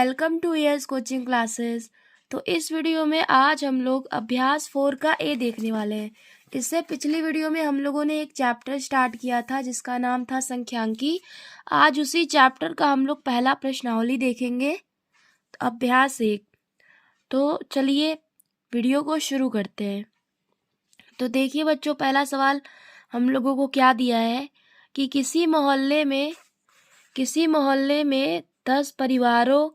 Welcome to yes coaching classes. तो इस video में आज हम लोग अभ्यास 4 का ए देखने वाले हैं। इससे पिछली वीडियो में हम लोगों ने एक चैप्टर स्टार्ट किया था जिसका नाम था संख्यांकी। आज उसी चैप्टर का हम लोग पहला प्रश्नावली देखेंगे, अभ्यास 1। तो चलिए वीडियो को शुरू करते हैं। तो देखिए बच्चों, पहला सवाल हम लोगों को क्या दिया है कि किसी मोहल्ले में 10 परिवारों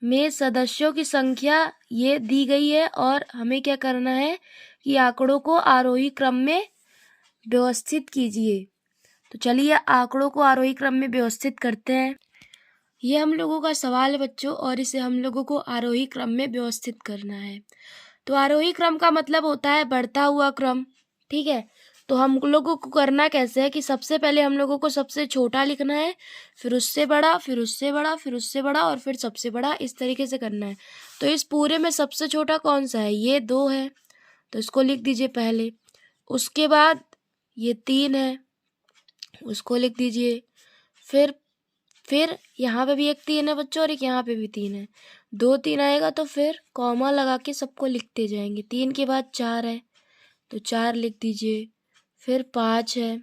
में सदस्यों की संख्या ये दी गई है और हमें क्या करना है कि आंकड़ों को आरोही क्रम में व्यवस्थित कीजिए। तो चलिए आंकड़ों को आरोही क्रम में व्यवस्थित करते हैं। ये हम लोगों का सवाल है बच्चों, और इसे हम लोगों को आरोही क्रम में व्यवस्थित करना है। तो आरोही क्रम का मतलब होता है बढ़ता हुआ क्रम, ठीक है। तो हम लोगों को करना कैसे है कि सबसे पहले हम लोगों को सबसे छोटा लिखना है, फिर उससे बड़ा, फिर उससे बड़ा, फिर उससे बड़ा और फिर सबसे बड़ा, इस तरीके से करना है। तो इस पूरे में सबसे छोटा कौन सा है? ये 2 है, तो इसको लिख दीजिए पहले। उसके बाद ये 3 है, उसको लिख दीजिए। फिर यहाँ पे भी एक 3 है बच्चों और एक यहाँ पे भी 3 है। 2 3 आएगा तो फिर कॉमा लगा के सबको लिखते जाएंगे। 3 के बाद 4 है तो 4 लिख दीजिए। फिर 5 है,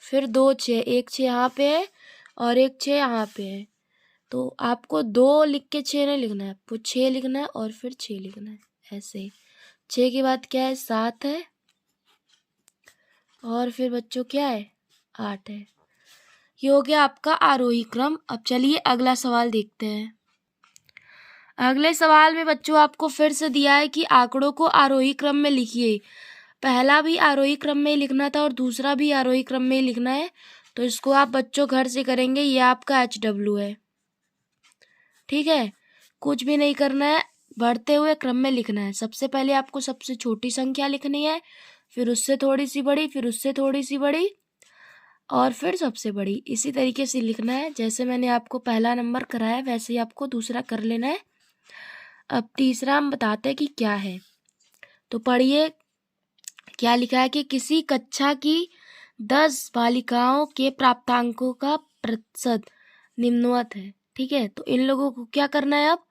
फिर 2 6, एक 6 यहाँ पे है और एक 6 यहाँ पे है। तो आपको 2 लिख के 6 नहीं लिखना है, आपको 6 लिखना है और फिर 6 लिखना है, ऐसे। 6 के बाद क्या है? 7 है और फिर बच्चों क्या है? 8 है। ये हो गया आपका आरोही क्रम। अब चलिए अगला सवाल देखते हैं। अगले सवाल में बच्चों आपको फिर से दिया है कि आंकड़ों को आरोही क्रम में लिखिए। पहला भी आरोही क्रम में ही लिखना था और दूसरा भी आरोही क्रम में ही लिखना है। तो इसको आप बच्चों घर से करेंगे। ये आपका HW है, ठीक है। कुछ भी नहीं करना है, बढ़ते हुए क्रम में लिखना है। सबसे पहले आपको सबसे छोटी संख्या लिखनी है, फिर उससे थोड़ी सी बड़ी, फिर उससे थोड़ी सी बड़ी और फिर सबसे बड़ी। इसी तरीके से लिखना है। जैसे मैंने आपको पहला नंबर कराया वैसे ही आपको दूसरा कर लेना है। अब तीसरा हम बताते हैं कि क्या है। तो पढ़िए क्या लिखा है कि किसी कक्षा की 10 बालिकाओं के प्राप्तांकों का प्रतिशत निम्नवत है, ठीक है। तो इन लोगों को क्या करना है? अब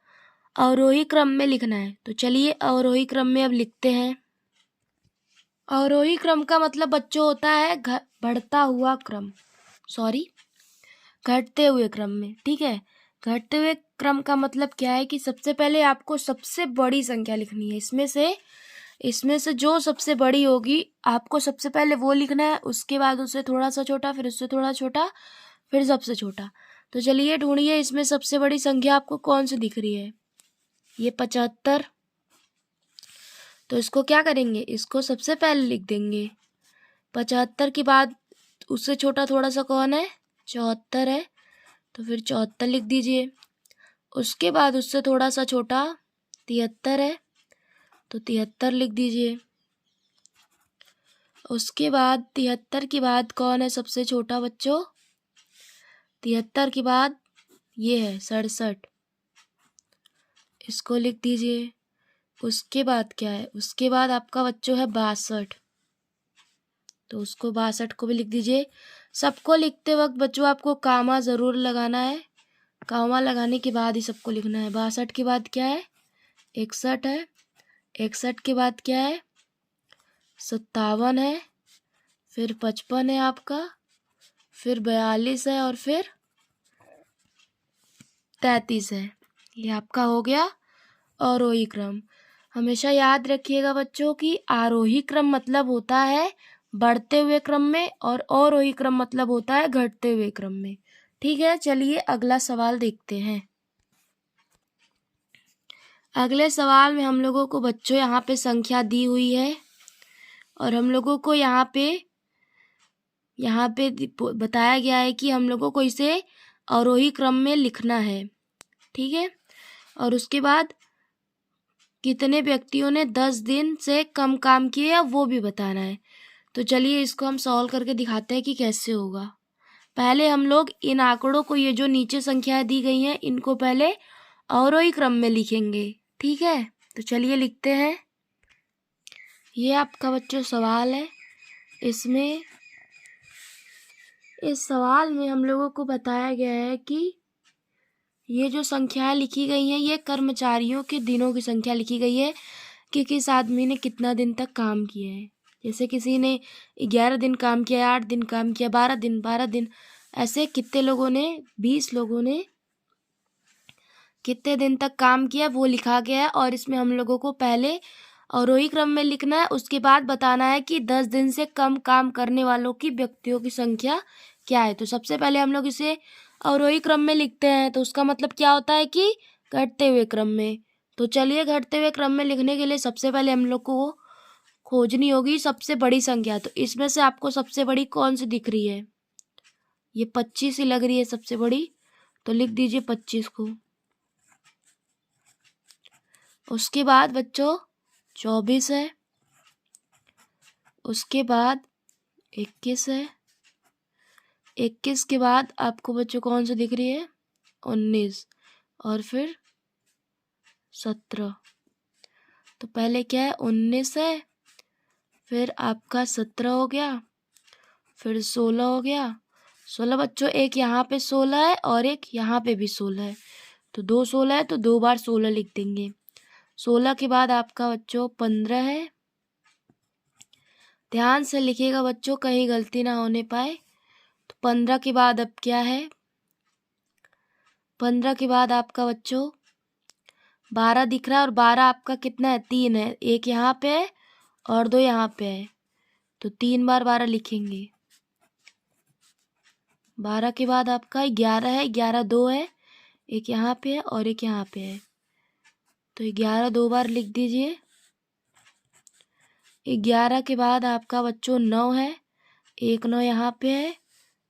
अवरोही क्रम में लिखना है। तो चलिए अवरोही क्रम में अब लिखते हैं। अवरोही क्रम का मतलब बच्चों होता है बढ़ता हुआ क्रम, घटते हुए क्रम में, ठीक है। घटते हुए क्रम का मतलब क्या है कि सबसे पहले आपको सबसे बड़ी संख्या लिखनी है। इसमें से जो सबसे बड़ी होगी आपको सबसे पहले वो लिखना है, उसके बाद उससे थोड़ा सा छोटा, फिर उससे थोड़ा छोटा, फिर सबसे छोटा। तो चलिए ढूंढिए इसमें सबसे बड़ी संख्या आपको कौन सी दिख रही है? ये 75। तो इसको क्या करेंगे? इसको सबसे पहले लिख देंगे। 75 के बाद उससे छोटा थोड़ा सा कौन है? 74 है, तो फिर 74 लिख दीजिए। उसके बाद उससे थोड़ा सा छोटा 73 है, तो 73 लिख दीजिए। उसके बाद 73 के बाद कौन है सबसे छोटा बच्चों? 73 के बाद ये है 67, इसको लिख दीजिए। उसके बाद क्या है? उसके बाद आपका बच्चों है 62, तो उसको 62 को भी लिख दीजिए। सबको लिखते वक्त बच्चों आपको कामा ज़रूर लगाना है। कामा लगाने के बाद ही सबको लिखना है। 62 के बाद क्या है? 61 है। 61 के बाद क्या है? 57 है, फिर 55 है आपका, फिर 42 है और फिर 33 है। ये आपका हो गया आरोही क्रम। हमेशा याद रखिएगा बच्चों कि आरोही क्रम मतलब होता है बढ़ते हुए क्रम में और अवरोही क्रम मतलब होता है घटते हुए क्रम में, ठीक है। चलिए अगला सवाल देखते हैं। अगले सवाल में हम लोगों को बच्चों यहाँ पे संख्या दी हुई है और हम लोगों को यहाँ पे बताया गया है कि हम लोगों को इसे अवरोही क्रम में लिखना है, ठीक है। और उसके बाद कितने व्यक्तियों ने 10 दिन से कम काम किया वो भी बताना है। तो चलिए इसको हम सॉल्व करके दिखाते हैं कि कैसे होगा। पहले हम लोग इन आंकड़ों को, ये जो नीचे संख्याएं दी गई हैं, इनको पहले अवरोही क्रम में लिखेंगे, ठीक है। तो चलिए लिखते हैं। ये आपका बच्चों सवाल है। इस सवाल में हम लोगों को बताया गया है कि ये जो संख्याएं लिखी गई हैं ये कर्मचारियों के दिनों की संख्या लिखी गई है कि किस आदमी ने कितना दिन तक काम किया है। जैसे किसी ने 11 दिन काम किया, 8 दिन काम किया, 12 दिन, ऐसे कितने लोगों ने, 20 लोगों ने कितने दिन तक काम किया वो लिखा गया है। और इसमें हम लोगों को पहले अवरोही क्रम में लिखना है, उसके बाद बताना है कि 10 दिन से कम काम करने वालों की व्यक्तियों की संख्या क्या है। तो सबसे पहले हम लोग इसे अवरोही क्रम में लिखते हैं, तो उसका मतलब क्या होता है कि घटते हुए क्रम में। तो चलिए घटते हुए क्रम में लिखने के लिए सबसे पहले हम लोग को खोजनी होगी सबसे बड़ी संख्या। तो इसमें से आपको सबसे बड़ी कौन सी दिख रही है? ये 25 ही लग रही है सबसे बड़ी, तो लिख दीजिए 25 को। उसके बाद बच्चों 24 है, उसके बाद 21 है, 21 के बाद आपको बच्चों कौन सी दिख रही है? 19, और फिर 17। तो पहले क्या है? 19 है, फिर आपका 17 हो गया, फिर 16 हो गया। 16 बच्चों, एक यहाँ पे 16 है और एक यहाँ पे भी 16 है, तो 2 16 है, तो 2 बार 16 लिख देंगे। 16 के बाद आपका बच्चों 15 है। ध्यान से लिखिएगा बच्चों, कहीं गलती ना होने पाए। तो 15 के बाद अब क्या है? 15 के बाद आपका बच्चों 12 दिख रहा है, और 12 आपका कितना है? 3 है, एक यहाँ पे है और 2 यहाँ पे है, तो 3 बार 12 लिखेंगे। 12 के बाद आपका 11 है, 11 2 है, एक यहाँ पे है और एक यहाँ पे है, तो 11 2 बार लिख दीजिए। 11 के बाद आपका बच्चों 9 है, एक 9 यहाँ पे है,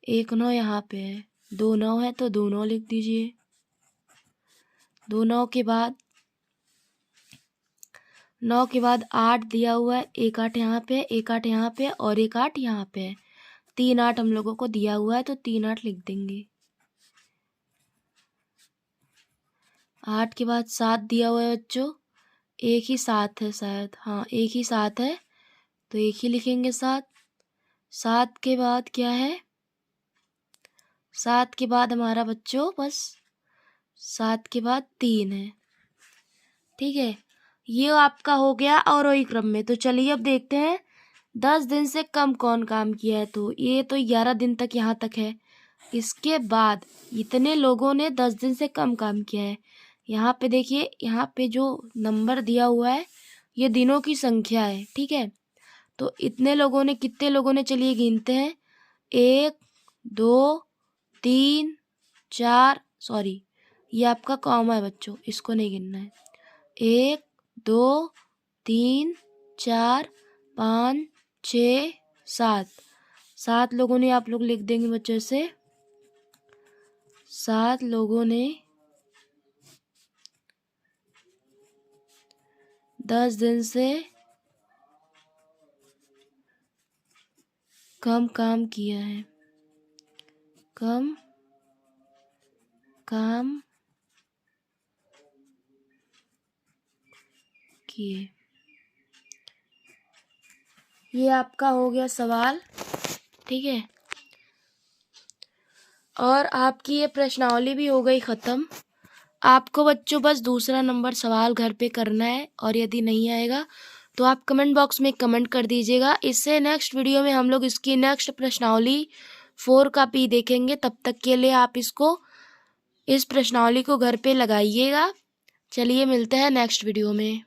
एक 9 यहाँ पे है, 2 9 है, तो 2 9 लिख दीजिए। 2 9 के बाद 9 के बाद 8 दिया हुआ है, एक 8 यहाँ पे है, एक 8 यहाँ पे है और एक 8 यहाँ पे है, 3 8 हम लोगों को दिया हुआ है, तो 3 8 लिख देंगे। 8 के बाद 7 दिया हुआ है बच्चों, एक ही 7 है शायद, हाँ एक ही 7 है, तो एक ही लिखेंगे 7। 7 के बाद क्या है? 7 के बाद हमारा बच्चों बस 7 के बाद 3 है। ठीक है, ये आपका हो गया अवरोही क्रम में। तो चलिए अब देखते हैं 10 दिन से कम कौन काम किया है। तो ये तो 11 दिन तक यहाँ तक है। इसके बाद इतने लोगों ने 10 दिन से कम काम किया है। यहाँ पे देखिए, यहाँ पे जो नंबर दिया हुआ है ये दिनों की संख्या है। ठीक है, तो इतने लोगों ने, कितने लोगों ने, चलिए गिनते हैं। 1 2 3 4, सॉरी ये आपका कॉमा है बच्चों, इसको नहीं गिनना है। 1 2 3 4 5 6 7, 7 लोगों ने, आप लोग लिख देंगे बच्चों से, 7 लोगों ने 10 दिन से कम काम किया है, कम काम किए। ये आपका हो गया सवाल। ठीक है, और आपकी ये प्रश्नावली भी हो गई ख़त्म। आपको बच्चों बस दूसरा नंबर सवाल घर पे करना है, और यदि नहीं आएगा तो आप कमेंट बॉक्स में कमेंट कर दीजिएगा। इससे नेक्स्ट वीडियो में हम लोग इसकी नेक्स्ट प्रश्नावली 4 का P देखेंगे। तब तक के लिए आप इस प्रश्नावली को घर पे लगाइएगा। चलिए मिलते हैं नेक्स्ट वीडियो में।